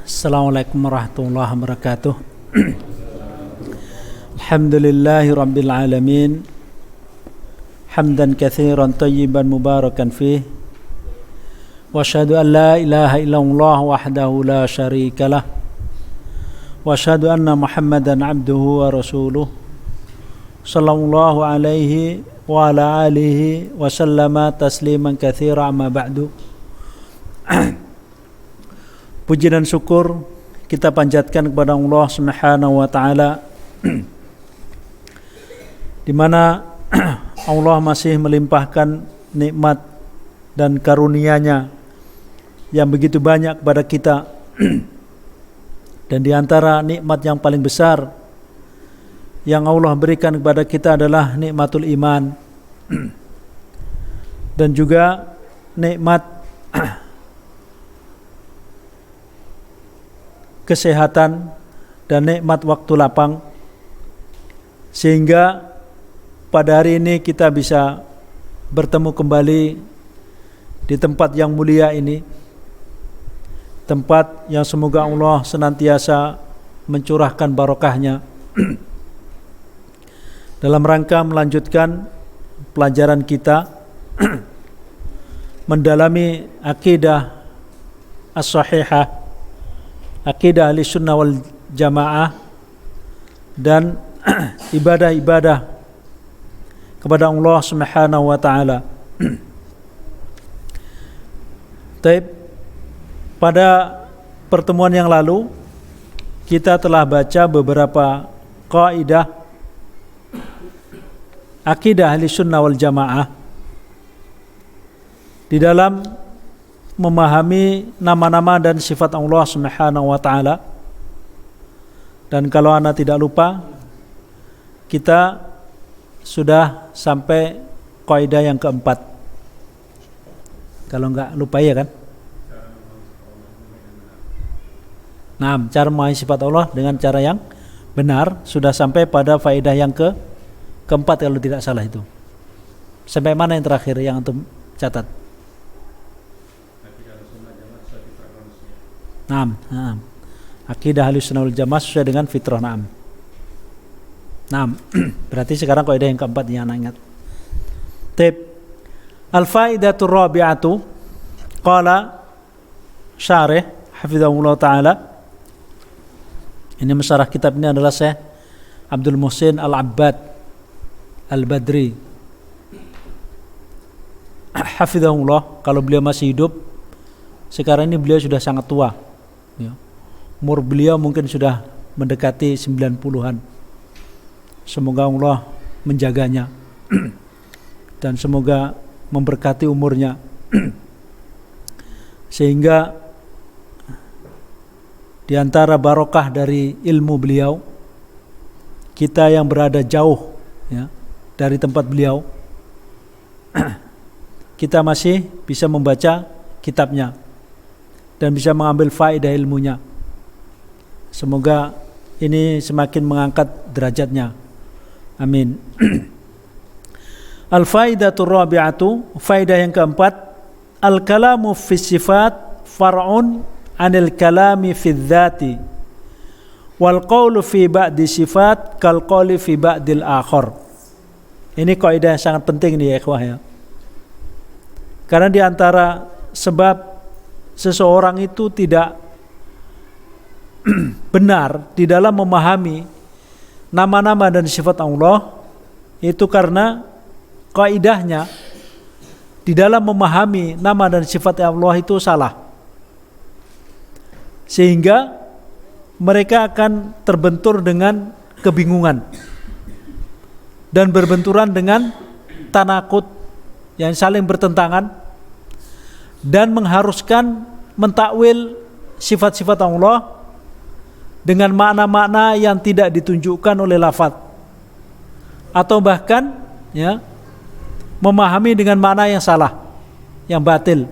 Assalamualaikum warahmatullahi wabarakatuh. Alhamdulillahi rabbil alamin. Hamdan katsiran tayyiban mubarakan fih. Wa asyhadu an la ilaha illallah wahdahu la syarikalah. Wa asyhadu anna Muhammadan abduhu wa rasuluh. Sallallahu alaihi wa ala alihi wa sallama tasliman katsiran amma ba'du. Puji dan syukur kita panjatkan kepada Allah Subhanahu wa taala di mana Allah masih melimpahkan nikmat dan karunia-Nya yang begitu banyak kepada kita. Dan di antara nikmat yang paling besar yang Allah berikan kepada kita adalah nikmatul iman dan juga nikmat kesehatan dan nikmat waktu lapang, sehingga pada hari ini kita bisa bertemu kembali di tempat yang mulia ini, tempat yang semoga Allah senantiasa mencurahkan barokahnya dalam rangka melanjutkan pelajaran kita mendalami akidah as-sahihah, akidah ahli sunnah wal jamaah, dan ibadah-ibadah kepada Allah Subhanahu wa ta'ala. Pada pertemuan yang lalu kita telah baca beberapa kaidah akidah ahli sunnah wal jamaah di dalam memahami nama-nama dan sifat Allah Subhanahu wa ta'ala. Dan kalau Anda tidak lupa, kita sudah sampai kaidah yang keempat. Kalau enggak lupa ya kan? Nah, cara memahami sifat Allah dengan cara yang benar, sudah sampai pada faedah yang keempat kalau tidak salah itu. Sampai mana yang terakhir yang antum catat? Naam. Akidah Ahlussunnah wal Jamaah sesuai dengan fitrah. Naam. Berarti sekarang kaidah yang keempat yang anak ingat. Al-faidatur rabi'atu qala syarih hafizahullah taala. Ini mensyarah kitab ini adalah Syekh Abdul Muhsin Al-Abbad Al-Badri hafizahullah. Kalau beliau masih hidup, sekarang ini beliau sudah sangat tua ya. Umur beliau mungkin sudah mendekati 90-an. Semoga Allah menjaganya dan semoga memberkati umurnya sehingga di antara barokah dari ilmu beliau, kita yang berada jauh ya dari tempat beliau, kita masih bisa membaca kitabnya dan bisa mengambil faedah ilmunya. Semoga ini semakin mengangkat derajatnya. Amin. Al-faidatur rabi'atu, faedah yang keempat, al-kalamu fi sifat far'un anil kalami fi dzati wal qawlu fi ba'di sifat kal qawli fi ba'dil akhar. Ini kaidah yang sangat penting nih ya ikhwah ya. Karena di antara sebab seseorang itu tidak benar di dalam memahami nama-nama dan sifat Allah itu karena kaidahnya di dalam memahami nama dan sifat Allah itu salah, sehingga mereka akan terbentur dengan kebingungan dan berbenturan dengan tanakut yang saling bertentangan dan mengharuskan mentakwil sifat-sifat Allah dengan makna-makna yang tidak ditunjukkan oleh lafaz, atau bahkan ya memahami dengan makna yang salah, yang batil.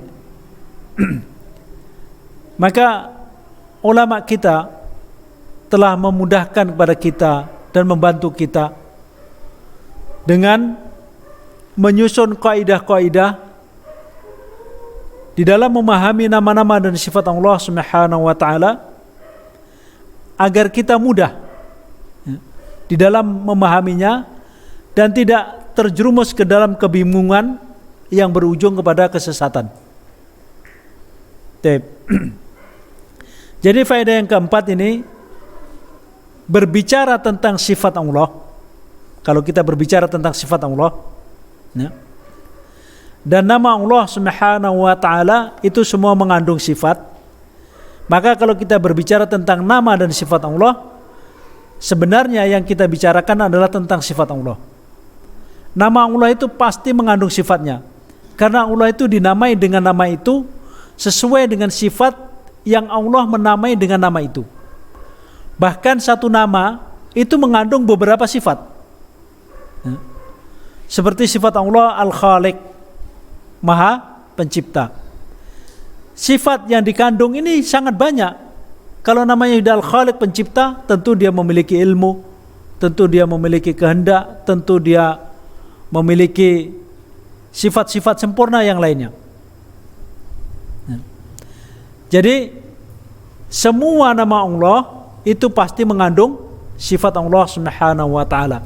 Maka ulama kita telah memudahkan kepada kita dan membantu kita dengan menyusun kaidah-kaidah di dalam memahami nama-nama dan sifat Allah Subhanahu wa taala agar kita mudah di dalam memahaminya dan tidak terjerumus ke dalam kebingungan yang berujung kepada kesesatan. Jadi faedah yang keempat ini berbicara tentang sifat Allah. Kalau kita berbicara tentang sifat Allah, ya, dan nama Allah Subhanahu wa ta'ala itu semua mengandung sifat. Maka kalau kita berbicara tentang nama dan sifat Allah, sebenarnya yang kita bicarakan adalah tentang sifat Allah. Nama Allah itu pasti mengandung sifatnya, karena Allah itu dinamai dengan nama itu sesuai dengan sifat yang Allah menamai dengan nama itu. Bahkan satu nama itu mengandung beberapa sifat, seperti sifat Allah Al-Khaliq, Maha Pencipta. Sifat yang dikandung ini sangat banyak. Kalau namanya Al-Khaliq, Pencipta, tentu dia memiliki ilmu, tentu dia memiliki kehendak, tentu dia memiliki sifat-sifat sempurna yang lainnya. Jadi semua nama Allah itu pasti mengandung sifat Allah Subhanahu wa ta'ala.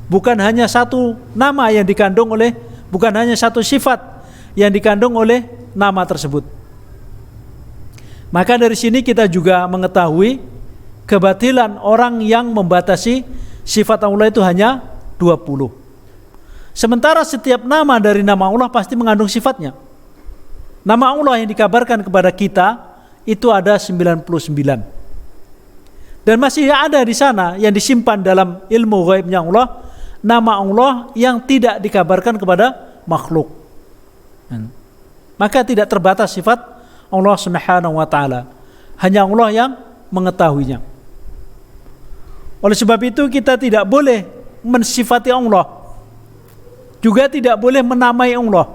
Bukan hanya satu nama yang dikandung oleh, bukan hanya satu sifat yang dikandung oleh nama tersebut. Maka dari sini kita juga mengetahui kebatilan orang yang membatasi sifat Allah itu hanya 20. Sementara setiap nama dari nama Allah pasti mengandung sifatnya. Nama Allah yang dikabarkan kepada kita itu ada 99. Dan masih ada di sana yang disimpan dalam ilmu ghaibnya Allah, nama Allah yang tidak dikabarkan kepada makhluk. Maka tidak terbatas sifat Allah Subhanahu wa ta'ala. Hanya Allah yang mengetahuinya. Oleh sebab itu kita tidak boleh mensifati Allah, juga tidak boleh menamai Allah.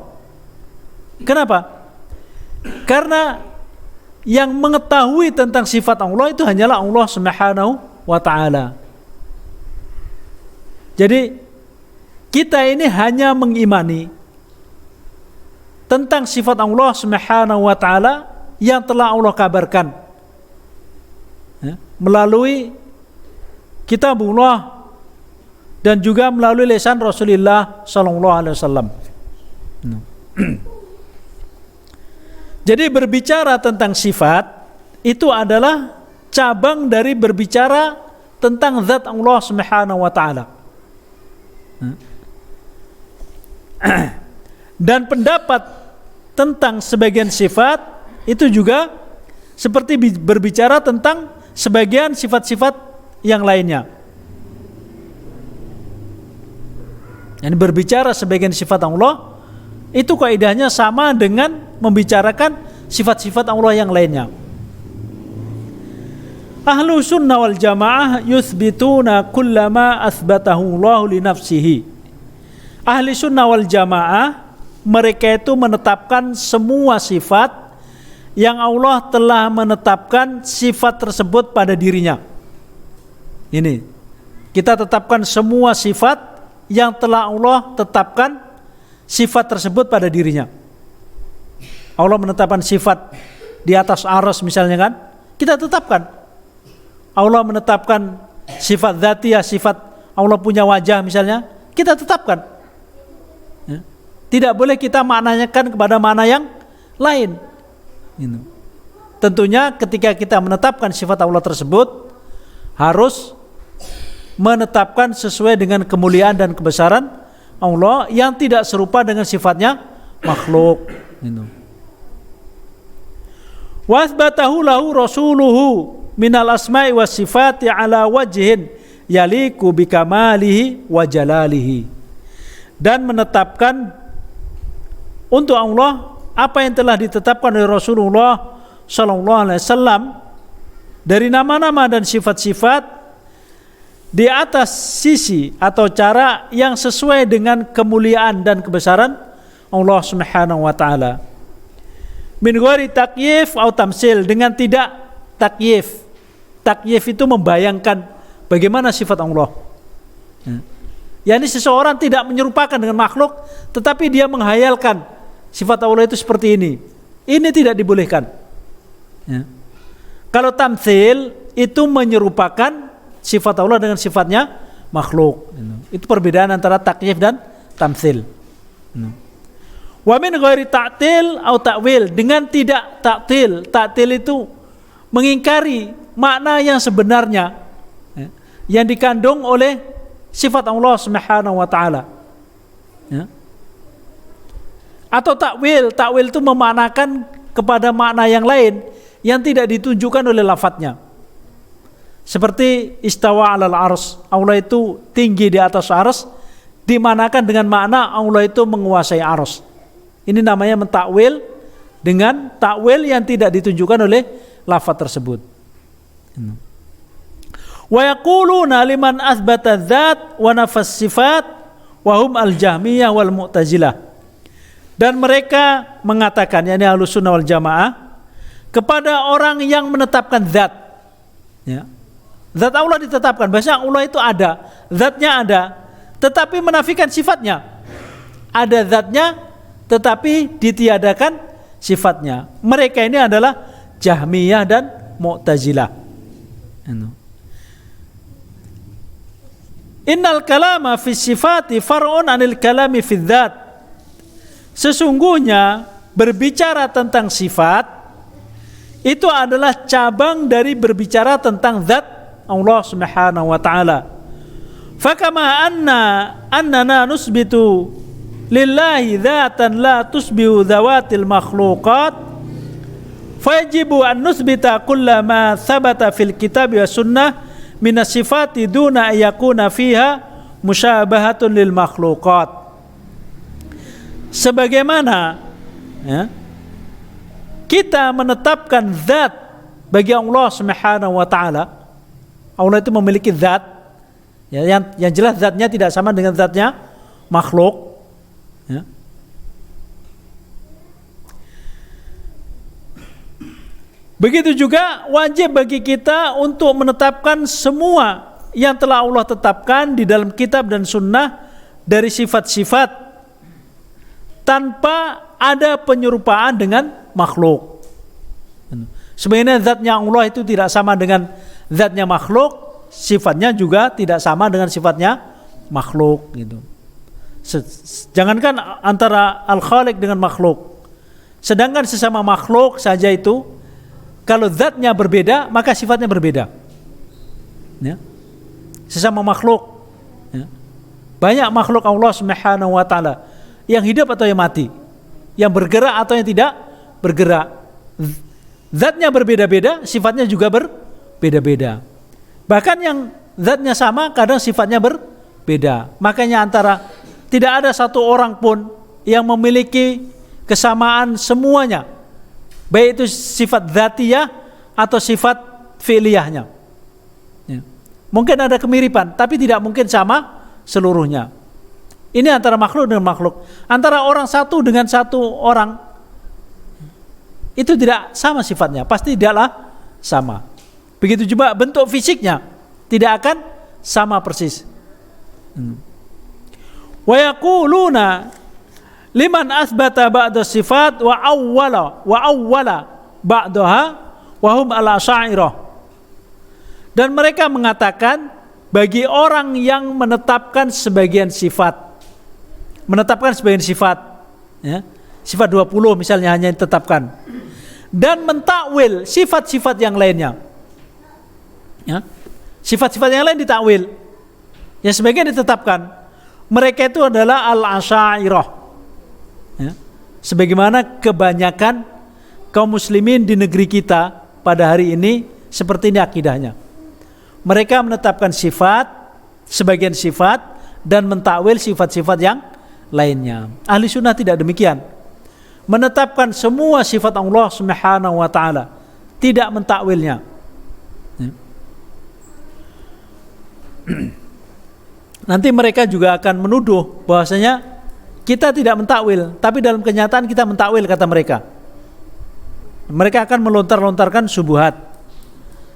Kenapa? Karena yang mengetahui tentang sifat Allah itu hanyalah Allah Subhanahu wa ta'ala. Jadi kita ini hanya mengimani tentang sifat Allah Subhanahu wa ta'ala yang telah Allah kabarkan melalui kitabullah dan juga melalui lisan Rasulullah sallallahu alaihi wasallam. Jadi berbicara tentang sifat itu adalah cabang dari berbicara tentang zat Allah Subhanahu wa ta'ala. Dan pendapat tentang sebagian sifat itu juga seperti berbicara tentang sebagian sifat-sifat yang lainnya. Yani berbicara sebagian sifat Allah itu kaidahnya sama dengan membicarakan sifat-sifat Allah yang lainnya. Ahlu sunnah wal jamaah yuthbituna kullama athbatahu Allah li nafsihi. Ahli sunnah wal jamaah mereka itu menetapkan semua sifat yang Allah telah menetapkan sifat tersebut pada dirinya. Ini kita tetapkan semua sifat yang telah Allah tetapkan sifat tersebut pada dirinya. Allah menetapkan sifat di atas arsy misalnya kan, kita tetapkan. Allah menetapkan sifat dzatiyah, sifat Allah punya wajah misalnya, kita tetapkan. Ya. Tidak boleh kita maknakan kepada makna yang lain. Tentunya ketika kita menetapkan sifat Allah tersebut harus menetapkan sesuai dengan kemuliaan dan kebesaran Allah yang tidak serupa dengan sifatnya makhluk. Wa athbatahu lahu rasuluhu minal asma'i was sifati ala wajhin yaliku bikamalihi wa jalalihi. Dan menetapkan untuk Allah apa yang telah ditetapkan oleh Rasulullah sallallahu alaihi wasallam dari nama-nama dan sifat-sifat di atas sisi atau cara yang sesuai dengan kemuliaan dan kebesaran Allah Subhanahu wa taala. Min ghairi takyif atau tamsil, dengan tidak takyif. Takyif itu membayangkan bagaimana sifat Allah. Yani seseorang tidak menyerupakan dengan makhluk, tetapi dia menghayalkan sifat Allah itu seperti ini. Ini tidak dibolehkan. Ya. Kalau tamtsil, itu menyerupakan sifat Allah dengan sifatnya makhluk. Itu perbedaan antara takyif dan tamtsil. Wa min ghairi ta'til atau ta'wil, dengan tidak ta'til. Ta'til itu mengingkari makna yang sebenarnya yang dikandung oleh sifat Allah Subhanahu wa taala. Atau takwil, takwil itu memaknakan kepada makna yang lain yang tidak ditunjukkan oleh lafadznya. Seperti istawa 'alal arsy, Allah itu tinggi di atas arsy, dimanakan dengan makna Allah itu menguasai arsy. Ini namanya mentakwil dengan takwil yang tidak ditunjukkan oleh lafadz tersebut. Wa yaquluna liman athbata dzat wa nafas sifat wa hum al-Jahmiyah wal Mu'tazilah. Dan mereka mengatakan, yakni Ahlussunnah wal Jamaah, kepada orang yang menetapkan zat, ya, zat Allah ditetapkan, bahasa Allah itu ada, zatnya ada, tetapi menafikan sifatnya. Ada zatnya, tetapi ditiadakan sifatnya. Mereka ini adalah Jahmiyah dan Mu'tazilah. Innal kalama fi sifati far'un anil kalami fi dzat. Sesungguhnya berbicara tentang sifat itu adalah cabang dari berbicara tentang zat Allah Subhanahu wa taala. Fakama annana nusbitu lillahi dzatan la tusbihu dzawatil makhluqat, fayajibu an nusbita kullama thabata fil kitab wa sunnah minas sifati duna yakuna fiha musyabahatun lil makhluqat. Sebagaimana kita menetapkan zat bagi Allah Subhanahu wa taala, Allah itu memiliki zat, yang jelas zatnya tidak sama dengan zatnya makhluk. Begitu juga wajib bagi kita untuk menetapkan semua yang telah Allah tetapkan di dalam kitab dan sunnah dari sifat-sifat tanpa ada penyerupaan dengan makhluk. Sebenarnya zatnya Allah itu tidak sama dengan zatnya makhluk, sifatnya juga tidak sama dengan sifatnya makhluk gitu. Jangankan antara al-Khaliq dengan makhluk, sedangkan sesama makhluk saja itu kalau zatnya berbeda maka sifatnya berbeda. Ya. Sesama makhluk, ya. Banyak makhluk Allah Subhanahu wa taala yang hidup atau yang mati, yang bergerak atau yang tidak bergerak. Zatnya berbeda-beda, sifatnya juga berbeda-beda. Bahkan yang zatnya sama, kadang sifatnya berbeda. Makanya tidak ada satu orang pun yang memiliki kesamaan semuanya, baik itu sifat dzatiyah atau sifat fi'liyahnya. Ya. Mungkin ada kemiripan, tapi tidak mungkin sama seluruhnya. Ini antara makhluk dengan makhluk. Antara orang satu dengan satu orang itu tidak sama sifatnya, pasti tidaklah sama. Begitu juga bentuk fisiknya tidak akan sama persis. Wa yaquluna liman athbata ba'da sifat wa awwala ba'daha wa hum al-asy'ariyah. Dan mereka mengatakan bagi orang yang menetapkan sebagian sifat, ya, sifat 20 misalnya hanya ditetapkan, dan mentakwil sifat-sifat yang lainnya, ya, sifat-sifat yang lain ditakwil, yang sebagian ditetapkan. Mereka itu adalah al-asy'ariyah, ya, sebagaimana kebanyakan kaum muslimin di negeri kita pada hari ini seperti ini akidahnya. Mereka menetapkan sifat, sebagian sifat, dan mentakwil sifat-sifat yang lainnya. Ahli sunnah tidak demikian. Menetapkan semua sifat Allah Subhanahu wa taala, tidak mentakwilnya. Nanti mereka juga akan menuduh bahwasanya kita tidak mentakwil, tapi dalam kenyataan kita mentakwil, kata mereka. Mereka akan melontar-lontarkan syubhat.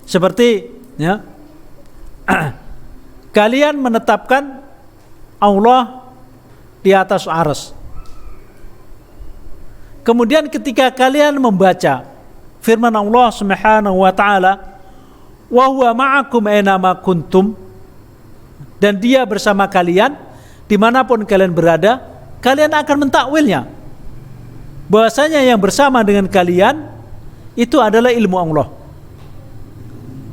Seperti, ya, kalian menetapkan Allah di atas arsy. Kemudian ketika kalian membaca firman Allah Subhanahu wa taala, wa huwa ma'akum ainama kuntum, dan dia bersama kalian dimanapun kalian berada. Kalian akan mentakwilnya bahwasanya yang bersama dengan kalian itu adalah ilmu Allah.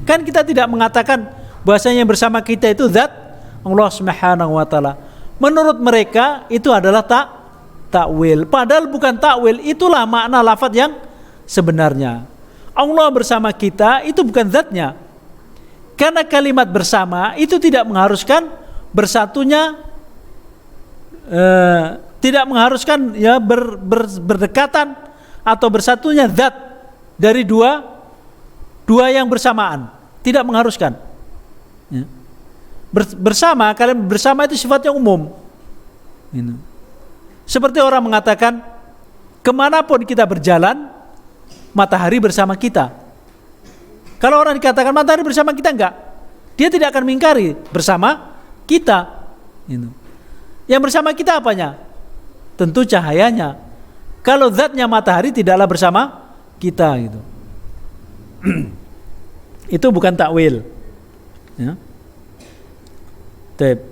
Kan kita tidak mengatakan bahwasanya yang bersama kita itu zat Allah Subhanahu wa taala. Menurut mereka itu adalah takwil. Padahal bukan takwil, itulah makna lafaz yang sebenarnya. Allah bersama kita itu bukan zatnya. Karena kalimat bersama itu tidak mengharuskan bersatunya, tidak mengharuskan ya berdekatan atau bersatunya zat dari dua yang bersamaan, tidak mengharuskan. Ya. Bersama, kalian bersama itu sifatnya umum. Seperti orang mengatakan, kemanapun kita berjalan, matahari bersama kita. Kalau orang dikatakan matahari bersama kita, enggak, dia tidak akan mengingkari bersama kita. Yang bersama kita apanya? Tentu cahayanya. Kalau zatnya matahari tidaklah bersama kita gitu. Itu bukan takwil. Ya. Taib.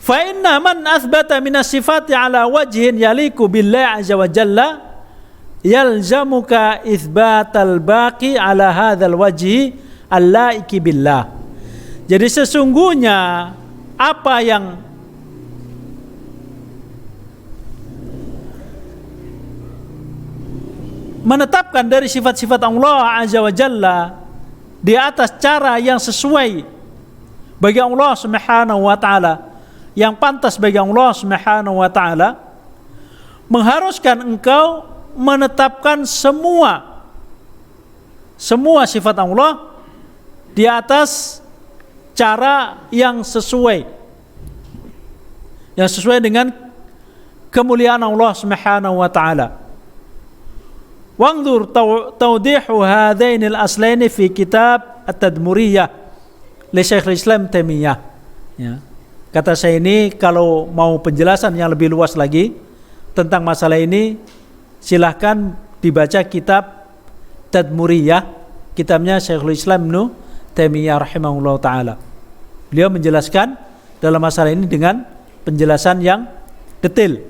Fa inna man athbata minas sifati ala wajhin yaliku billahi azza wa jalla yalzamuka itsbatal baqi ala hadzal wajhi allaiki billah. Jadi sesungguhnya apa yang menetapkan dari sifat-sifat Allah azza wa jalla di atas cara yang sesuai bagi Allah Subhanahu wa taala, yang pantas bagi Allah Subhanahu wa taala, mengharuskan engkau menetapkan semua sifat Allah di atas cara yang sesuai dengan kemuliaan Allah Subhanahu wa taala. Wanzur tawdihu hadainil aslaini fi kitab At-Tadmuriyah li Syekhul Islam Taimiyah. Ya. Kata saya ini, kalau mau penjelasan yang lebih luas lagi tentang masalah ini, silahkan dibaca kitab Tadmuriyah, kitabnya Syekhul Islam Ibnu Taimiyah rahimahullah ta'ala. Beliau menjelaskan dalam masalah ini dengan penjelasan yang detail.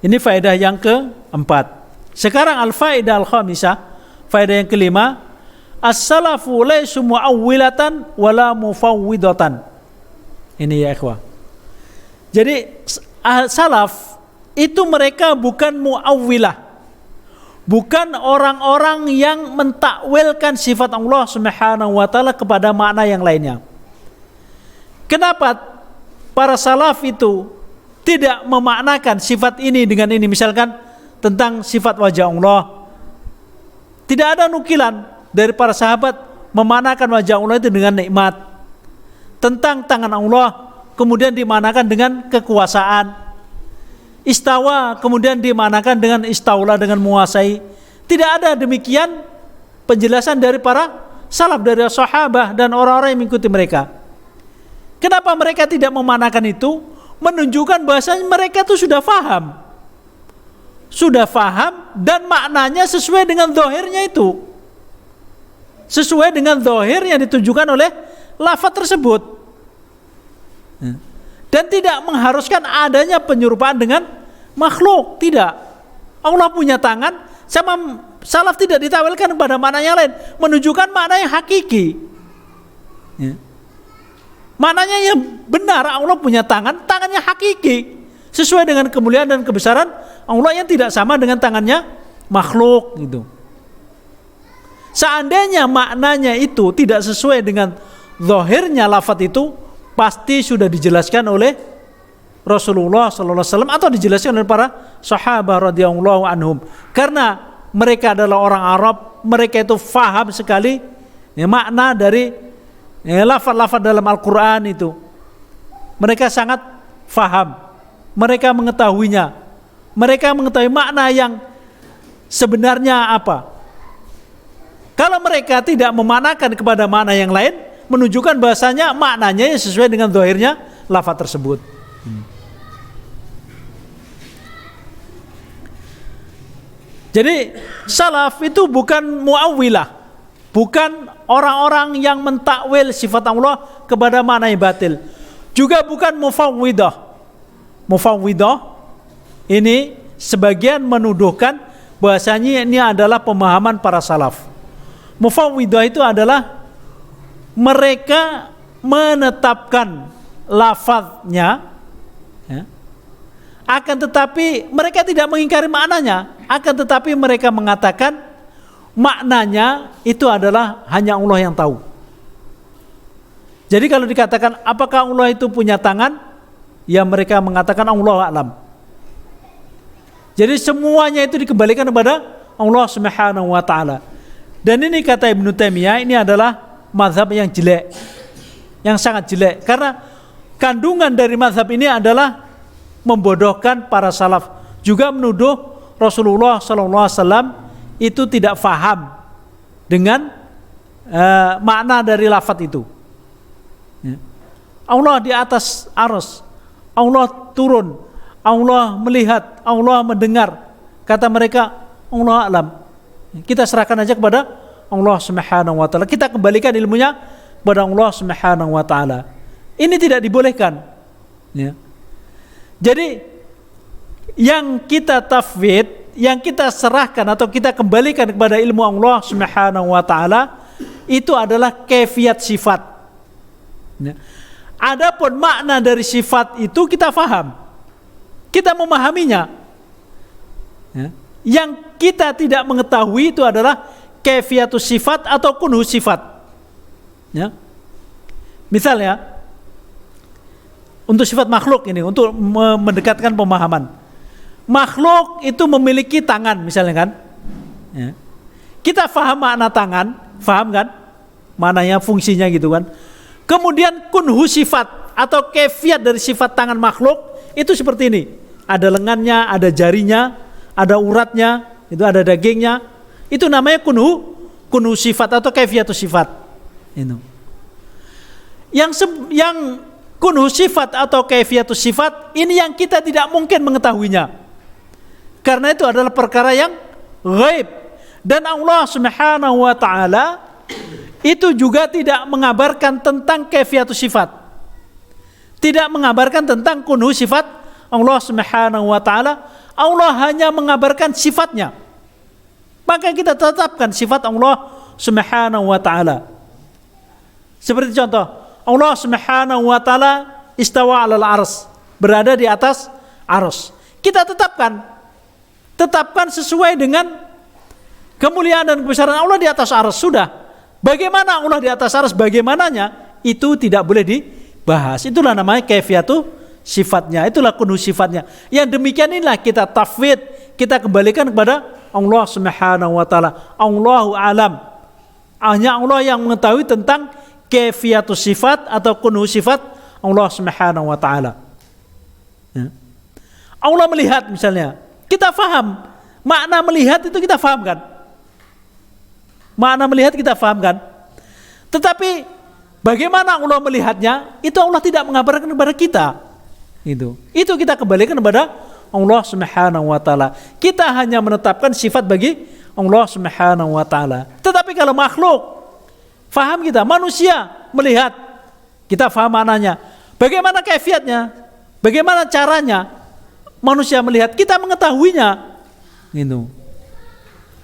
Ini faedah yang keempat. Sekarang al-faedah al-khamisah, faedah yang kelima, as-salafu laysu mu'awwilatan wala mufawwidatan. Ini ya ikhwah. Jadi salaf itu mereka bukan mu'awwilah, bukan orang-orang yang mentakwilkan sifat Allah Subhanahu wa taala kepada makna yang lainnya. Kenapa para salaf itu tidak memaknakan sifat ini dengan ini? Misalkan tentang sifat wajah Allah, tidak ada nukilan dari para sahabat memaknakan wajah Allah itu dengan nikmat. Tentang tangan Allah kemudian dimaknakan dengan kekuasaan. Istawa kemudian dimaknakan dengan istaula, dengan menguasai. Tidak ada demikian penjelasan dari para salaf, dari sahabat dan orang-orang yang mengikuti mereka. Kenapa mereka tidak memaknakan itu? Menunjukkan bahasanya mereka itu sudah faham dan maknanya sesuai dengan zahirnya itu, sesuai dengan zahir yang ditujukan oleh lafaz tersebut, dan tidak mengharuskan adanya penyerupaan dengan makhluk. Tidak. Allah punya tangan, sama salaf tidak ditawilkan pada makna yang lain, menunjukkan makna yang hakiki. Maknanya yang benar, Allah punya tangan, tangannya hakiki, sesuai dengan kemuliaan dan kebesaran Allah yang tidak sama dengan tangannya makhluk gitu. Seandainya maknanya itu tidak sesuai dengan zahirnya lafaz itu, pasti sudah dijelaskan oleh Rasulullah sallallahu alaihi wasallam atau dijelaskan oleh para sahabat radhiyallahu anhum. Karena mereka adalah orang Arab, mereka itu faham sekali makna dari lafaz-lafaz dalam Al-Quran itu. Mereka sangat faham, mereka mengetahuinya, mereka mengetahui makna yang sebenarnya apa. Kalau mereka tidak memaknakan kepada makna yang lain, menunjukkan bahasanya maknanya sesuai dengan zahirnya lafaz tersebut. Jadi salaf itu bukan muawwilah, bukan orang-orang yang mentakwil sifat Allah kepada makna yang batil, juga bukan mufawwidah. Mufawwidah ini sebagian menuduhkan bahasanya ini adalah pemahaman para salaf. Mufawwidah itu adalah mereka menetapkan lafaznya, ya, akan tetapi mereka tidak mengingkari maknanya, akan tetapi mereka mengatakan maknanya itu adalah hanya Allah yang tahu. Jadi kalau dikatakan apakah Allah itu punya tangan, ya mereka mengatakan Allah a'lam. Jadi semuanya itu dikembalikan kepada Allah Subhanahu wa taala. Dan ini kata Ibnu Taimiyah, ini adalah mazhab yang jelek, yang sangat jelek, karena kandungan dari mazhab ini adalah membodohkan para salaf, juga menuduh Rasulullah SAW itu tidak faham dengan makna dari lafaz itu. Ya. Allah di atas arsy, Allah turun, Allah melihat, Allah mendengar. Kata mereka Allah a'lam. Kita serahkan aja kepada Allah Subhanahu wa taala. Kita kembalikan ilmunya kepada Allah Subhanahu wa taala. Ini tidak dibolehkan. Ya. Jadi yang kita tafwid, yang kita serahkan atau kita kembalikan kepada ilmu Allah Subhanahu wa taala itu adalah kaifiat sifat. Ya. Adapun makna dari sifat itu kita faham, kita memahaminya. Ya. Yang kita tidak mengetahui itu adalah kaifiatus sifat atau kunhu sifat. Ya. Misalnya untuk sifat makhluk ini, untuk mendekatkan pemahaman. Makhluk itu memiliki tangan misalnya kan. Ya. Kita faham makna tangan, faham kan? Maknanya, fungsinya gitu kan. Kemudian kunhu sifat atau kaifiat dari sifat tangan makhluk itu seperti ini. Ada lengannya, ada jarinya, ada uratnya, itu ada dagingnya. Itu namanya kunhu sifat atau kaifiatus sifat. Itu. Yang kunhu sifat atau kaifiatus sifat ini yang kita tidak mungkin mengetahuinya, karena itu adalah perkara yang ghaib. Dan Allah Subhanahu wa taala itu juga tidak mengabarkan tentang kaifiatus sifat, tidak mengabarkan tentang kunhu sifat Allah Subhanahu wa taala. Allah hanya mengabarkan sifatnya, maka kita tetapkan sifat Allah Subhanahu wa taala. Seperti contoh, Allah Subhanahu wa taala istawa 'alal arsy, berada di atas arsy. Kita tetapkan sesuai dengan kemuliaan dan kebesaran Allah di atas arsy. Sudah. Bagaimana Allah di atas arsy, bagaimananya itu tidak boleh dibahas. Itulah namanya kaifiatu sifatnya, itulah kunhu sifatnya. Yang demikian inilah kita tafwid, kita kembalikan kepada Allah Subhanahu wa taala. Allahu a'lam. Hanya Allah yang mengetahui tentang kaifiatus sifat atau kunhu sifat Allah Subhanahu wa taala. Ya. Allah melihat misalnya, kita faham makna melihat itu, kita faham kan? Makna melihat kita faham kan? Tetapi bagaimana Allah melihatnya, itu Allah tidak mengabarkan kepada kita. Itu kita kembalikan kepada Allah Subhanahu wa taala. Kita hanya menetapkan sifat bagi Allah Subhanahu wa taala. Tetapi kalau makhluk, faham kita, manusia melihat, kita faham maknanya. Bagaimana kaifiatnya? Bagaimana caranya manusia melihat? Kita mengetahuinya.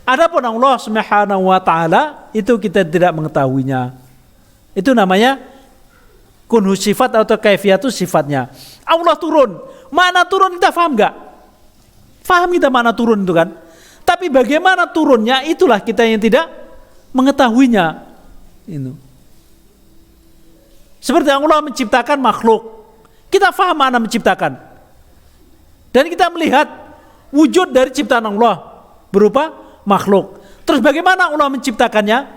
Adapun Allah Subhanahu wa taala itu kita tidak mengetahuinya. Itu namanya kunhu sifat atau kaifiatus sifatnya. Allah turun. Mana turun kita faham enggak? Faham kita mana turun itu kan? Tapi bagaimana turunnya, itulah kita yang tidak mengetahuinya. Seperti Allah menciptakan makhluk, kita faham makna menciptakan, dan kita melihat wujud dari ciptaan Allah berupa makhluk. Terus bagaimana Allah menciptakannya,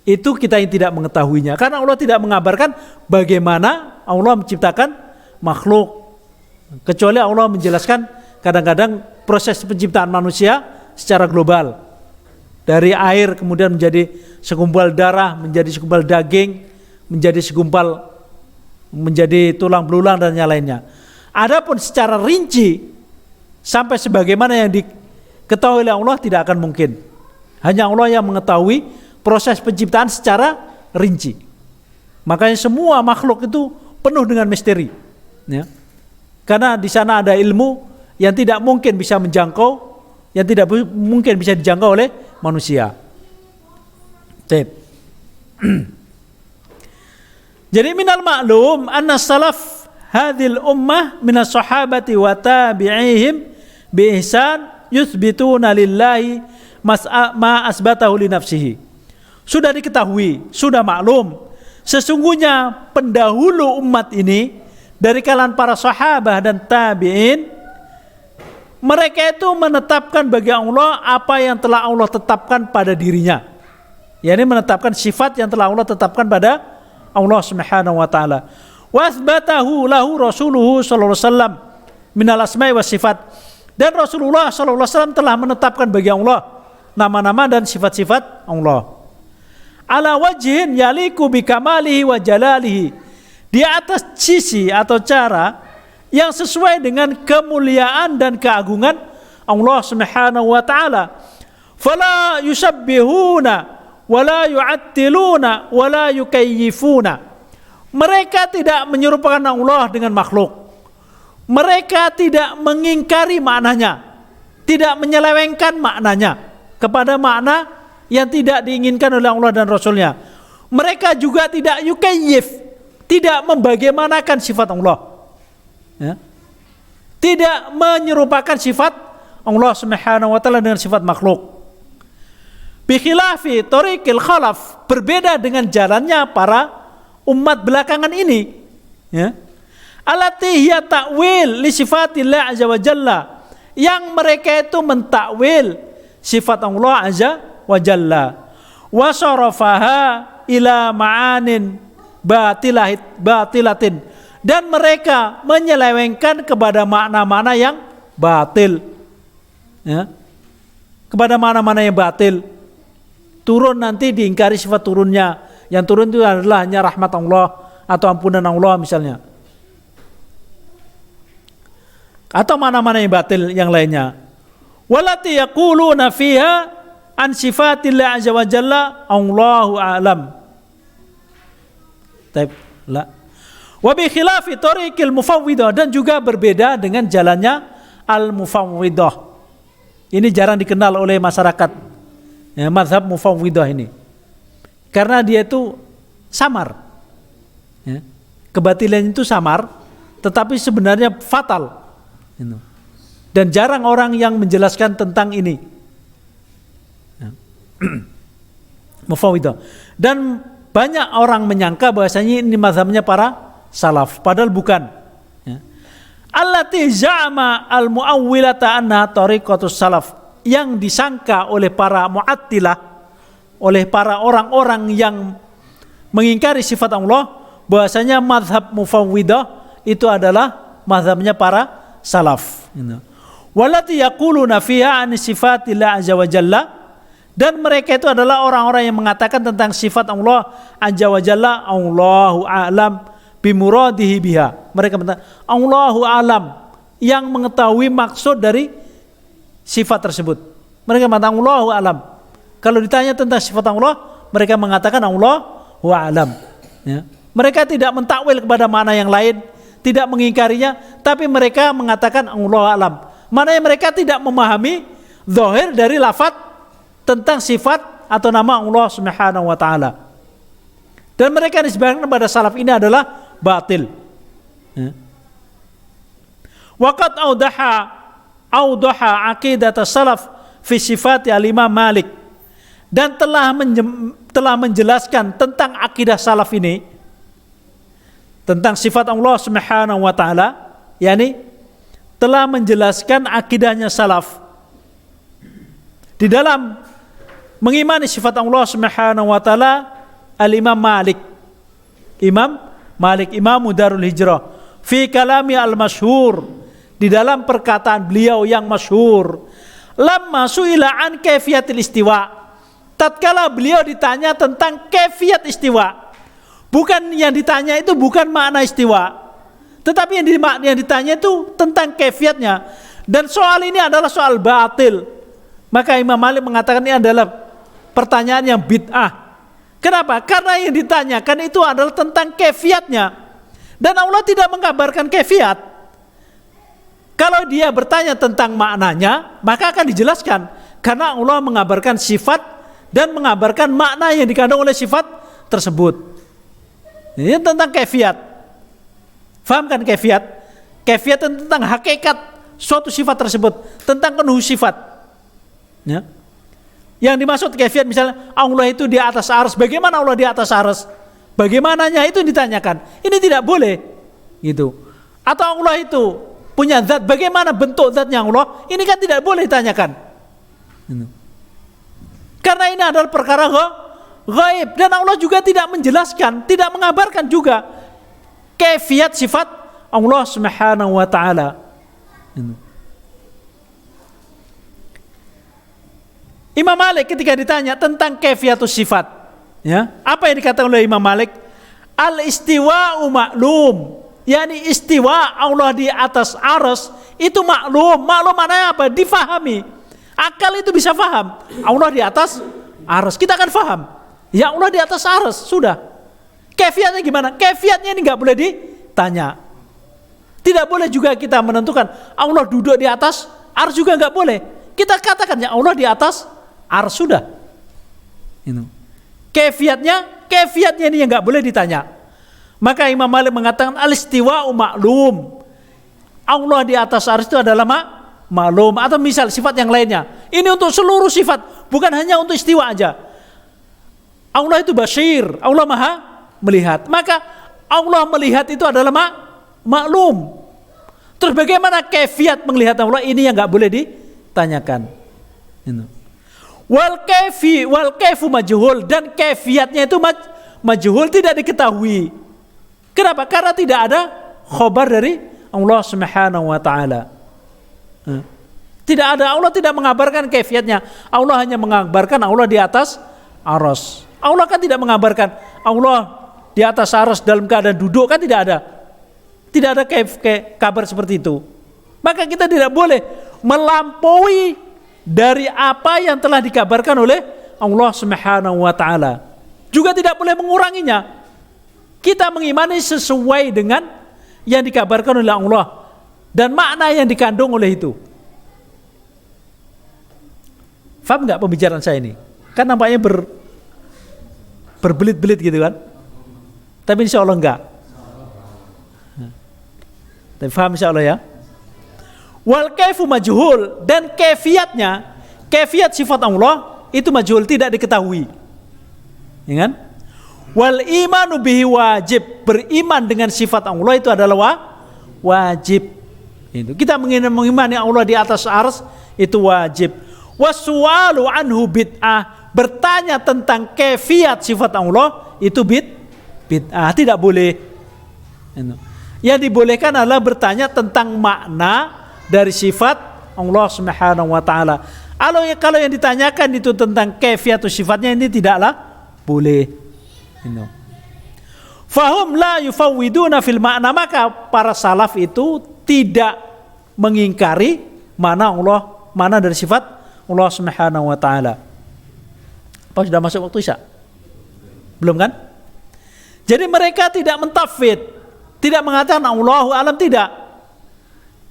itu kita yang tidak mengetahuinya, karena Allah tidak mengabarkan bagaimana Allah menciptakan makhluk, kecuali Allah menjelaskan kadang-kadang proses penciptaan manusia secara global, dari air kemudian menjadi segumpal darah, menjadi segumpal daging, menjadi tulang belulang dan yang lainnya. Adapun secara rinci sampai sebagaimana yang ketahui oleh Allah tidak akan mungkin. Hanya Allah yang mengetahui proses penciptaan secara rinci. Makanya semua makhluk itu penuh dengan misteri, ya. Karena di sana ada ilmu yang tidak mungkin bisa menjangkau, yang tidak mungkin bisa dijangkau oleh manusia. Jadi minal ma'lum anna salaf hadhil ummah minas sahabati wa tabi'ihim bi ihsan yuthbituna lillahi ma asbatahu li nafsihi. Sudah diketahui, sudah maklum, sesungguhnya pendahulu umat ini dari kalangan para sahabat dan tabi'in, mereka itu menetapkan bagi Allah apa yang telah Allah tetapkan pada dirinya. yakni menetapkan sifat yang telah Allah tetapkan pada Allah Subhanahu wa taala. Wa atsbatahu lahu rasuluhu sallallahu alaihi wasallam minal asma'i was sifat. Dan Rasulullah sallallahu alaihi wasallam telah menetapkan bagi Allah nama-nama dan sifat-sifat Allah. Ala wajhin yaliku bi kamalihi wa jalalihi. Di atas sisi atau cara yang sesuai dengan kemuliaan dan keagungan Allah Subhanahu wa taala. Fala yusabbihuna wala yu'attiluna wala yukayyifuna. Mereka tidak menyerupakan Allah dengan makhluk. Mereka tidak mengingkari maknanya, tidak menyelewengkan maknanya kepada makna yang tidak diinginkan oleh Allah dan Rasulnya. Mereka juga tidak yukayyif, tidak membagaimanakan sifat Allah, ya. Tidak menyerupakan sifat Allah Subhanahu wa taala dengan sifat makhluk. Bikhilafi tariqil khalaf, berbeda dengan jalannya para umat belakangan ini, ya. Allati hiya ta'wil li sifatillah azza wa jalla, yang mereka itu mentakwil sifat Allah azza wa jalla, wa sarafaha ila ma'anin batilatin, dan mereka menyelewengkan kepada makna-makna yang batil, ya, kepada makna-makna yang batil. Turun nanti diingkari sifat turunnya, yang turun itu adalah hanya rahmat Allah atau ampunan Allah misalnya, atau mana-mana yang batil yang lainnya. Walati yaquluna fiha an sifatillah azza wa jalla Allahu a'lam. Taib la. Wa bi khilafi tariqil mufawwidah, dan juga berbeda dengan jalannya al-mufawwidah. Ini jarang dikenal oleh masyarakat, ya, mazhab mufawwidah ini, karena dia itu samar, ya. Kebatilan itu samar, tetapi sebenarnya fatal, dan jarang orang yang menjelaskan tentang ini, ya. Mufawwidah. Dan banyak orang menyangka bahwasanya ini mazhabnya para salaf, padahal bukan, ya. Allati za'ama al-mu'awwilata anna tariqatus salaf, yang disangka oleh para mu'attilah, oleh para orang-orang yang mengingkari sifat Allah, bahwasanya mazhab mufawwidah itu adalah mazhabnya para salaf. Walati yaquluna fiha an sifatillah azza wa jalla, dan mereka itu adalah orang-orang yang mengatakan tentang sifat Allah azza wa jalla Allahu a'lam bimuradihi biha. Mereka mengatakan Allahu a'lam, yang mengetahui maksud dari sifat tersebut. Mereka mengatakan Allahu a'lam. Kalau ditanya tentang sifat Allah, mereka mengatakan Allahu a'lam, ya. Mereka tidak mentakwil kepada makna yang lain, tidak mengingkarinya, tapi mereka mengatakan Allahu a'lam. Maknanya mereka tidak memahami zahir dari lafaz tentang sifat atau nama Allah Subhanahu wa taala. Dan mereka disebutkan kepada salaf ini adalah batil, ya. Waqad awdaha aqidat salaf fi sifati al-Imam Malik, dan telah menjelaskan tentang akidah salaf ini tentang sifat Allah Subhanahu wa taala, yakni telah menjelaskan akidahnya salaf di dalam mengimani sifat Allah Subhanahu wa taala al-Imam Malik, Imam Darul Hijrah, fi kalami al-masyhur, di dalam perkataan beliau yang masyhur, lamma su'ila an kaifiyatil istiwa, tatkala beliau ditanya tentang kaifiyat istiwa, bukan yang ditanya itu bukan makna istiwa, tetapi yang ditanya itu tentang kaifiyatnya. Dan soal ini adalah soal batil, Maka Imam Malik mengatakan ini adalah pertanyaan yang bid'ah. Kenapa? Karena yang ditanyakan itu adalah tentang kefiatnya. Dan Allah tidak mengabarkan kefiat. Kalau dia bertanya tentang maknanya, maka akan dijelaskan. Karena Allah mengabarkan sifat dan mengabarkan makna yang dikandung oleh sifat tersebut. Ini tentang kefiat. Faham kan kefiat? Kefiat tentang hakikat suatu sifat tersebut, tentang penuh sifat. Ya. Yang dimaksud kefiat misalnya Allah itu di atas arsy. Bagaimana Allah di atas arsy? Bagaimananya itu ditanyakan. Ini tidak boleh gitu. Atau Allah itu punya zat, bagaimana bentuk zatnya Allah? Ini kan tidak boleh ditanyakan. Karena ini adalah perkara gaib dan Allah juga tidak menjelaskan, tidak mengabarkan juga kefiat sifat Allah Subhanahu wa taala. Imam Malik ketika ditanya tentang kefiatus sifat, ya, apa yang dikatakan oleh Imam Malik? Al-istiwa'u ma'lum, yakni istiwa Allah di atas arsy itu maklum. Maklum mana apa? Difahami. Akal itu bisa faham. Allah di atas arsy, kita akan faham. Ya Allah di atas arsy, sudah. Kefiatnya gimana? Kefiatnya ini nggak boleh ditanya. Tidak boleh juga kita menentukan Allah duduk di atas arsy, juga nggak boleh. Kita katakan ya Allah di atas arsy, sudah. Kefiatnya ini yang nggak boleh ditanya. Maka Imam Malik mengatakan al-istiwa'u ma'lum. Allah di atas arsy itu adalah maklum. Atau misal sifat yang lainnya. Ini untuk seluruh sifat, bukan hanya untuk istiwa aja. Allah itu basyir, Allah maha melihat. Maka Allah melihat itu adalah maklum. Terus bagaimana kefiat melihat Allah? Ini yang nggak boleh ditanyakan. Wal kaifu majhul, dan kefiatnya itu majhul, tidak diketahui. Kenapa? Karena tidak ada khabar dari Allah Subhanahu wa taala. Tidak ada, Allah tidak mengabarkan kefiatnya. Allah hanya mengabarkan Allah di atas arsy. Allah kan tidak mengabarkan Allah di atas arsy dalam keadaan duduk, kan tidak ada. Tidak ada kabar seperti itu. Maka kita tidak boleh melampaui dari apa yang telah dikabarkan oleh Allah Subhanahu wa taala. Juga tidak boleh menguranginya. Kita mengimani sesuai dengan yang dikabarkan oleh Allah dan makna yang dikandung oleh itu. Faham nggak pembicaraan saya ini? Kan nampaknya berbelit-belit gitu kan? Tapi insya Allah enggak. Tapi faham insya Allah ya? Wal kaifu majhul, dan kefiat sifat Allah itu majhul, tidak diketahui. Ya kan? Wal imanu bihi wajib, beriman dengan sifat Allah itu adalah wajib. Itu kita mengimani Allah di atas arsy itu wajib. Wassualu anhu bid'ah, bertanya tentang kefiat sifat Allah itu bid'ah, tidak boleh. Yang dibolehkan adalah bertanya tentang makna dari sifat Allah Subhanahu wa taala. Kalau yang ditanyakan itu tentang kefiatus sifatnya, ini tidaklah boleh. Fahum la yufawwiduna fil makna, maka para salaf itu tidak mengingkari mana dari sifat Allah Subhanahu wa taala. Apa sudah masuk waktu Isya? Belum kan? Jadi mereka tidak mentafwid, tidak mengatakan Allahu alam, tidak.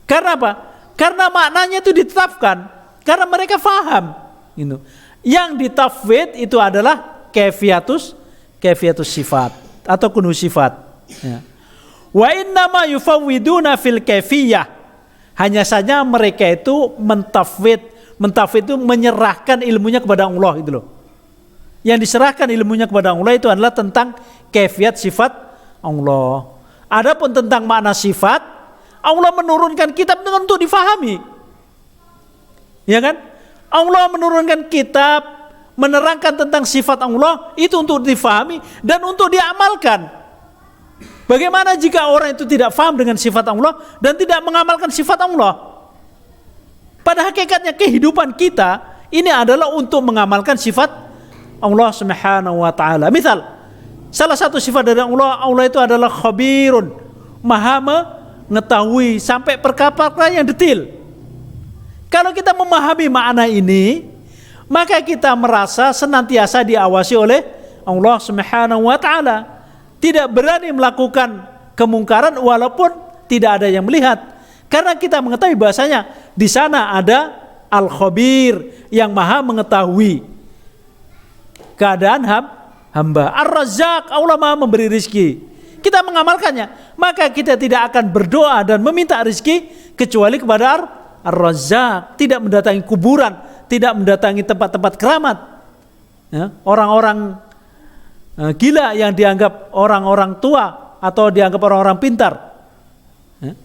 Karena apa? Karena maknanya itu ditetapkan, karena mereka faham. Yang ditafwid itu adalah kefiatus sifat atau kunhu sifat. Ya. Wa innama yufawwiduna fil kaifiyah, hanya saja mereka itu mentafwid itu menyerahkan ilmunya kepada Allah itu loh. Yang diserahkan ilmunya kepada Allah itu adalah tentang kaifiat sifat Allah. Adapun tentang makna sifat, Allah menurunkan kitab untuk difahami. Ya kan? Allah menurunkan kitab menerangkan tentang sifat Allah itu untuk difahami dan untuk diamalkan. Bagaimana jika orang itu tidak faham dengan sifat Allah dan tidak mengamalkan sifat Allah? Pada hakikatnya kehidupan kita ini adalah untuk mengamalkan sifat Allah Subhanahu wa taala. Misal, salah satu sifat dari Allah itu adalah khabirun, maha mengetahui sampai perkara yang detail. Kalau kita memahami makna ini, maka kita merasa senantiasa diawasi oleh Allah Subhanahu wa taala. Tidak berani melakukan kemungkaran walaupun tidak ada yang melihat. Karena kita mengetahui bahasanya di sana ada Al-Khabir yang maha mengetahui keadaan hamba. Ar-Razzaq, Allah maha memberi rizki. Kita mengamalkannya, maka kita tidak akan berdoa dan meminta rizki kecuali kepada Ar-Razzaq. Tidak mendatangi kuburan, tidak mendatangi tempat-tempat keramat, ya, orang-orang gila yang dianggap orang-orang tua atau dianggap orang-orang pintar, ya.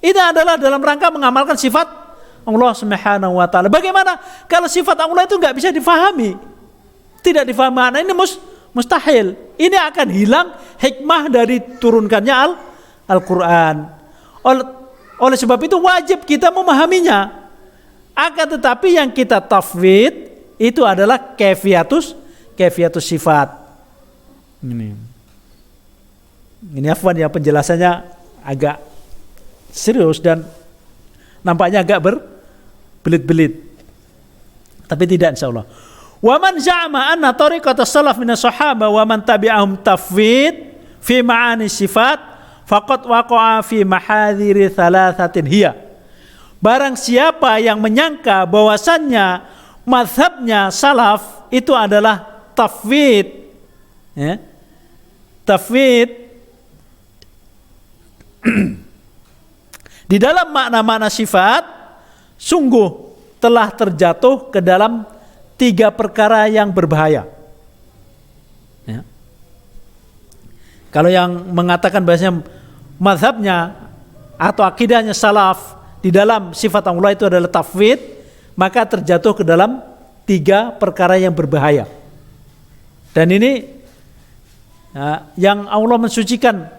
Ini adalah dalam rangka mengamalkan sifat Allah Subhanahu wa taala. Bagaimana kalau sifat Allah itu nggak bisa difahami, tidak difahami, nah ini mustahil. Ini akan hilang hikmah dari turunkannya Al-Quran. Oleh sebab itu wajib kita memahaminya. Akan tetapi yang kita tafwid itu adalah kaifiatus sifat. Ini afwan ya, penjelasannya agak serius dan nampaknya agak berbelit-belit. Tapi tidak, insyaallah. Wa man za'ama anna tariqata salaf minas sahaba wa man tabi'ahum tafwid fi ma'ani sifat faqad waqa'a fi mahadhiri thalathatin hiya. Barang siapa yang menyangka bahwasannya mazhabnya salaf itu adalah tafwid, ya, tafwid di dalam makna-makna sifat, sungguh telah terjatuh ke dalam 3 perkara yang berbahaya, ya. Kalau yang mengatakan bahasanya mazhabnya atau akidahnya salaf di dalam sifat Allah itu adalah tafwid, maka terjatuh ke dalam 3 perkara yang berbahaya. Dan ini yang Allah mensucikan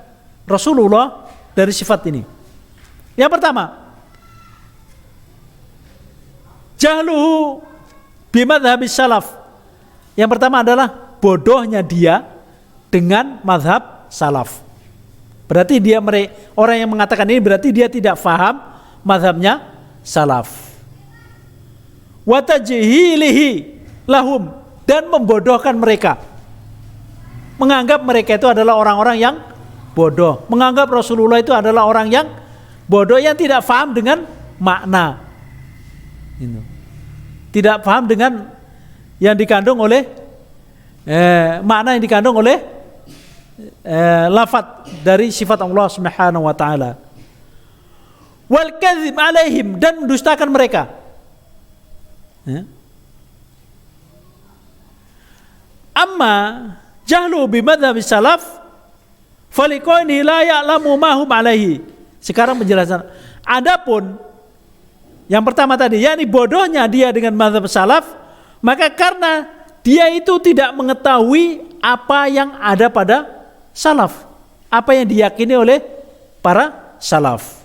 Rasulullah dari sifat ini. Yang pertama, jahluhu bimadhabis salaf. Yang pertama adalah bodohnya dia dengan madhab salaf. Berarti dia orang yang mengatakan ini berarti dia tidak faham madhabnya salaf. Wa tajhilihi lahum, dan membodohkan mereka. Menganggap mereka itu adalah orang-orang yang bodoh. Menganggap Rasulullah itu adalah orang yang bodoh yang tidak faham dengan makna. Tidak paham dengan yang dikandung oleh makna yang dikandung oleh lafaz dari sifat Allah Subhanahu wa taala. Wal kadzib alaihim, dan mendustakan mereka. Amma jahlu bimadhhabi salaf faliqaini la ya'lamu ma hum alaihi. Sekarang penjelasan. Adapun yang pertama tadi, yakni bodohnya dia dengan mazhab salaf, maka karena dia itu tidak mengetahui apa yang ada pada salaf, apa yang diyakini oleh para salaf.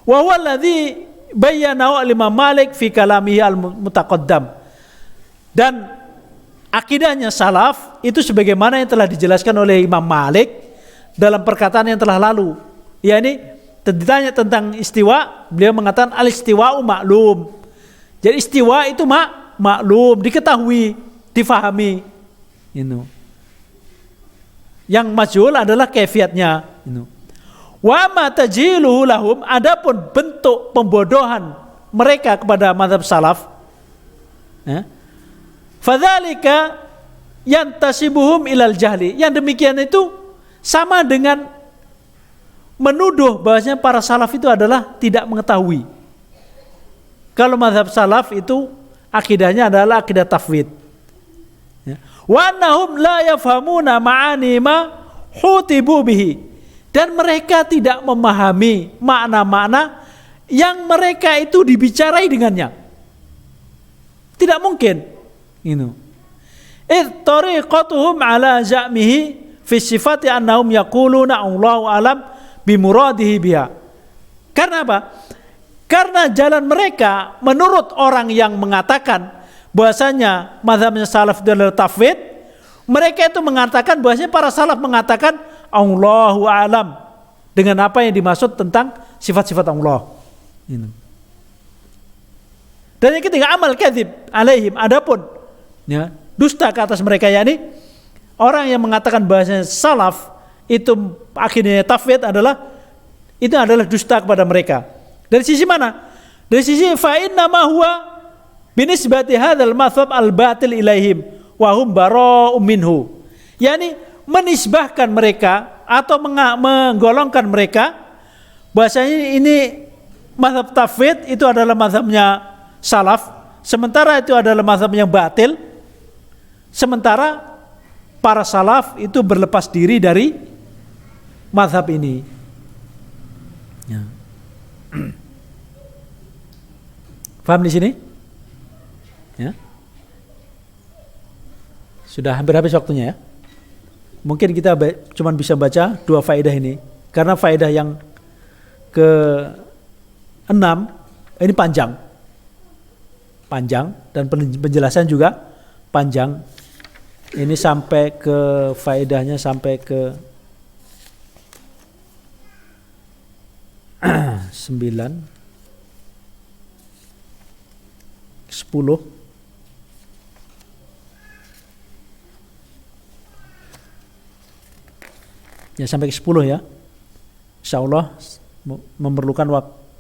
Wa huwa alladhi bayyanahu Imam Malik fi kalamihi al-mutaqaddam. Dan akidahnya salaf itu sebagaimana yang telah dijelaskan oleh Imam Malik dalam perkataan yang telah lalu. Yakni ditanya tentang istiwa, beliau mengatakan al-istiwa'u maklum. Jadi istiwa itu maklum, diketahui, difahami. Yang majhul adalah kaifiatnya. Wa ma tajhiluhu lahum, adapun bentuk pembodohan mereka kepada mazhab salaf, fadzalika yantasibuhum ilal jahli. Yang demikian itu sama dengan menuduh bahwasanya para salaf itu adalah tidak mengetahui. Kalau mazhab salaf itu akidahnya adalah akidah tafwid. Wa annahum la yafhamuna ma'ani ma hutibu bihi. Dan mereka tidak memahami makna-makna yang mereka itu dibicarai dengannya. Tidak mungkin. Tariqatuhum ala za'mihi fi sifati annahum yaquluna Allahu alam bimuradihi biha. Karena apa? Karena jalan mereka menurut orang yang mengatakan bahwasanya mazhabnya salaf adalah tafwid, mereka itu mengatakan bahwasanya para salaf mengatakan Allahu alam dengan apa yang dimaksud tentang sifat-sifat Allah. Dan yang ketiga amal kadzib alaihim, adapun ya, dusta ke atas mereka, yakni orang yang mengatakan bahasanya salaf itu akhirnya tafwid adalah dusta kepada mereka. Dari sisi mana? Dari sisi fa inna ma huwa binisbati hadzal mazhab al-batil ilaihim wa hum bara'um minhu. Yani menisbahkan mereka atau menggolongkan mereka bahasanya ini mazhab tafwid itu adalah mazhabnya salaf, sementara itu adalah mazhab yang batil. Sementara para salaf itu berlepas diri dari mazhab ini. Ya. Paham di sini? Ya. Sudah hampir habis waktunya ya. Mungkin kita cuma bisa baca 2 faedah ini karena faedah yang ke-6 ini panjang dan penjelasan juga panjang. Ini sampai ke faedahnya sampai ke 9, 10. Ya sampai ke 10 ya. Insyaallah memerlukan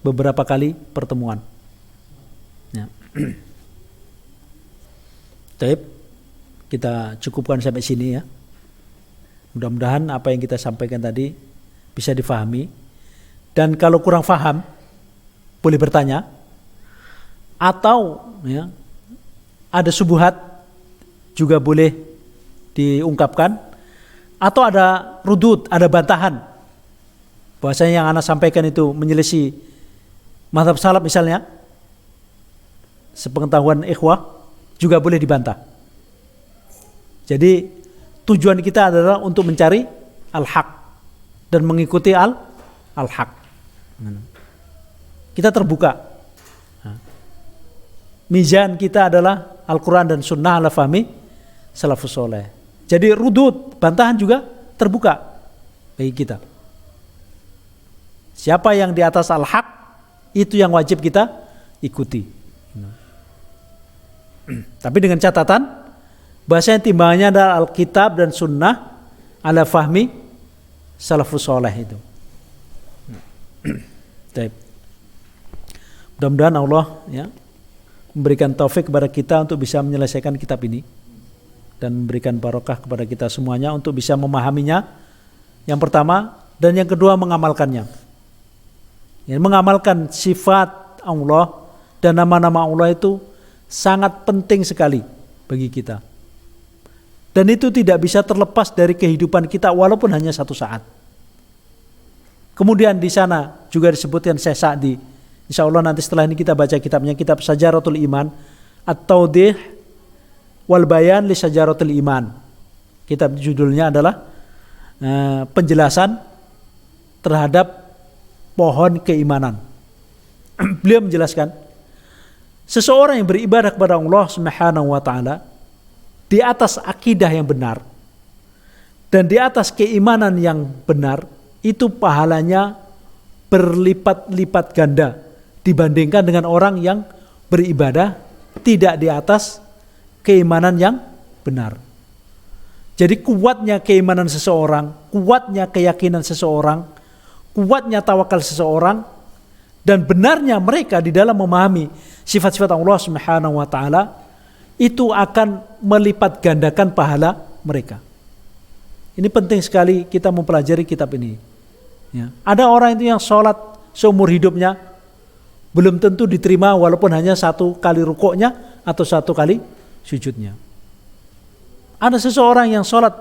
beberapa kali pertemuan. Ya. Baik. Kita cukupkan sampai sini ya. Mudah-mudahan apa yang kita sampaikan tadi bisa difahami. Dan kalau kurang paham boleh bertanya. Atau ya, ada subuhat juga boleh diungkapkan. Atau ada rudud, ada bantahan. Bahwasanya yang anak sampaikan itu menyelisih mazhab salaf misalnya. Sepengetahuan ikhwah juga boleh dibantah. Jadi tujuan kita adalah untuk mencari al-haq dan mengikuti al-haq. Kita terbuka. Mizan kita adalah Al-Quran dan Sunnah ala fahmi salafus soleh. Jadi rudud, bantahan juga terbuka bagi kita. Siapa yang di atas al-haq, itu yang wajib kita ikuti. Tapi dengan catatan bahasanya timbangannya adalah Alkitab dan Sunnah ala fahmi salafus soleh itu. Mudah-mudahan Allah ya memberikan taufik kepada kita untuk bisa menyelesaikan kitab ini dan memberikan barokah kepada kita semuanya untuk bisa memahaminya. Yang pertama dan yang kedua mengamalkannya. Ya, mengamalkan sifat Allah dan nama-nama Allah itu sangat penting sekali bagi kita. Dan itu tidak bisa terlepas dari kehidupan kita walaupun hanya satu saat. Kemudian di sana juga disebutkan Syekh Sa'di. Insya Allah nanti setelah ini kita baca kitabnya, kitab Syajaratul Iman, At-Tawdih wal Bayan li Syajaratul Iman. Kitab judulnya adalah penjelasan terhadap pohon keimanan. Beliau menjelaskan seseorang yang beribadah kepada Allah Subhanahu wa taala di atas akidah yang benar dan di atas keimanan yang benar, itu pahalanya berlipat-lipat ganda dibandingkan dengan orang yang beribadah tidak di atas keimanan yang benar. Jadi kuatnya keimanan seseorang, kuatnya keyakinan seseorang, kuatnya tawakal seseorang, dan benarnya mereka di dalam memahami sifat-sifat Allah Subhanahu wa taala, itu akan melipat gandakan pahala mereka. Ini penting sekali kita mempelajari kitab ini. Ya. Ada orang itu yang sholat seumur hidupnya belum tentu diterima walaupun hanya 1 kali rukuknya atau 1 kali sujudnya. Ada seseorang yang sholat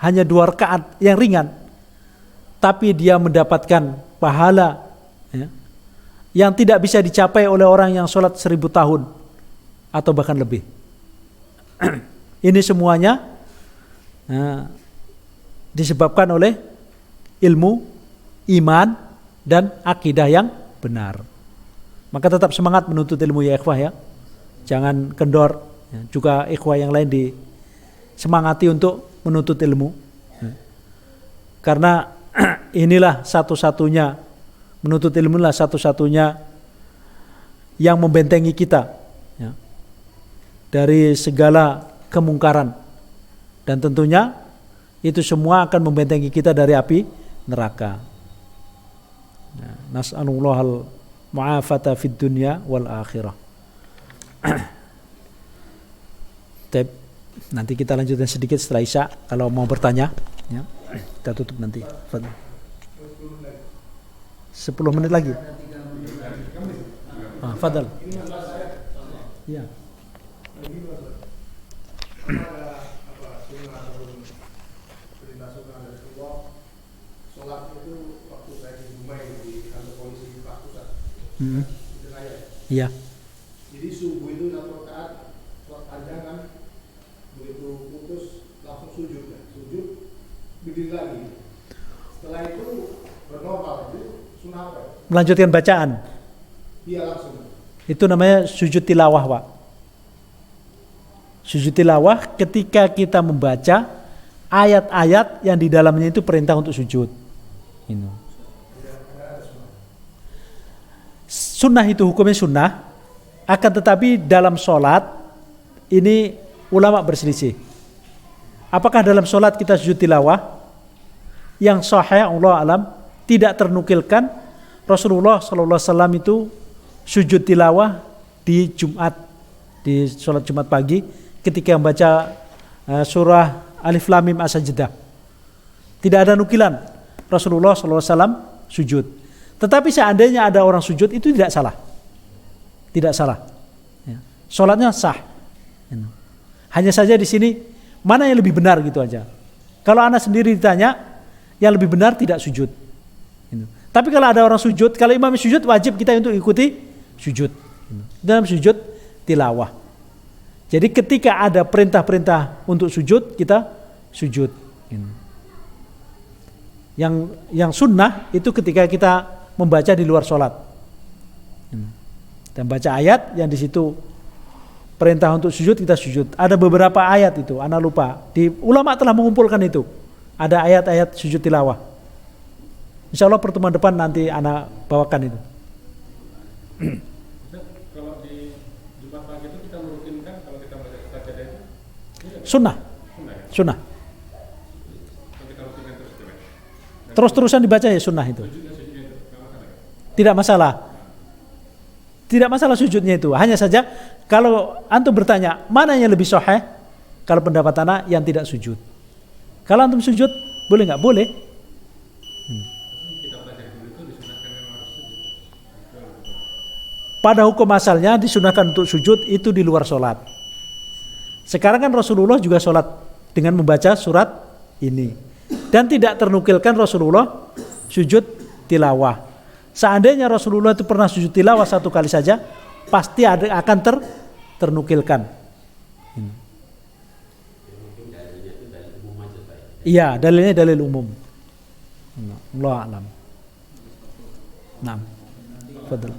hanya 2 rakaat yang ringan, tapi dia mendapatkan pahala ya, yang tidak bisa dicapai oleh orang yang sholat 1000 tahun atau bahkan lebih. Ini semuanya disebabkan oleh ilmu, iman, dan akidah yang benar. Maka tetap semangat menuntut ilmu ya ikhwah ya. Jangan kendor. Ya. Juga ikhwah yang lain disemangati untuk menuntut ilmu. Ya. Karena inilah satu-satunya, menuntut ilmu lah satu-satunya yang membentengi kita ya, dari segala kemungkaran, dan tentunya itu semua akan membentengi kita dari api neraka. Nas'alullahal mu'afata fid dunya wal akhirah. Nanti kita lanjutkan sedikit setelah Isya. Kalau mau bertanya, ya, kita tutup nanti. 10 menit lagi. Fadal. Ya. Iya. Jadi subuh itu 1 rakaat, sholat panjang kan, begitu putus langsung sujud, ya. Sujud, berdiri lagi. Setelah itu bernormal, itu sunnah apa? Melanjutkan bacaan. Iya langsung. Itu namanya sujud tilawah, Pak. Sujud tilawah ketika kita membaca ayat-ayat yang di dalamnya itu perintah untuk sujud. Ini. Sunnah itu hukumnya sunnah, akan tetapi dalam sholat ini ulama berselisih. Apakah dalam sholat kita sujud tilawah? Yang sahih Allah alam tidak ternukilkan Rasulullah SAW itu sujud tilawah di Jumat, di sholat Jumat pagi ketika membaca surah Alif Lam Mim As-Sajdah. Tidak ada nukilan Rasulullah SAW sujud. Tetapi seandainya ada orang sujud itu tidak salah. Tidak salah. Ya. Sholatnya sah. Hanya saja di sini mana yang lebih benar gitu aja. Kalau anak sendiri ditanya, yang lebih benar tidak sujud. Tapi kalau ada orang sujud, kalau imam sujud wajib kita untuk ikuti sujud. Dalam sujud tilawah. Jadi ketika ada perintah-perintah untuk sujud, kita sujud. Yang sunnah itu ketika kita membaca di luar sholat. Dan baca ayat yang di situ perintah untuk sujud, kita sujud. Ada beberapa ayat itu, ana lupa. Ulama telah mengumpulkan itu. Ada ayat-ayat sujud tilawah. Insya Allah pertemuan depan nanti ana bawakan itu. Kalau di Jumat pagi itu kita merutinkan kalau kita baca sajadah itu? Sunnah. Sunnah. Kita rutinkan Terus-terusan dibaca ya sunnah itu. Tidak masalah. Tidak masalah sujudnya itu. Hanya saja kalau antum bertanya mana yang lebih sahih, kalau pendapat anak yang tidak sujud. Kalau antum sujud boleh nggak? Boleh. Kita belajar dulu itu disunahkan memang harus sujud. Pada hukum asalnya disunahkan untuk sujud itu di luar sholat. Sekarang kan Rasulullah juga sholat dengan membaca surat ini. Dan tidak ternukilkan Rasulullah sujud tilawah. Seandainya Rasulullah itu pernah sujud tilawah satu kali saja, pasti akan ternukilkan. Iya, dalilnya dalil umum. Allah alam. Naam. Fadal.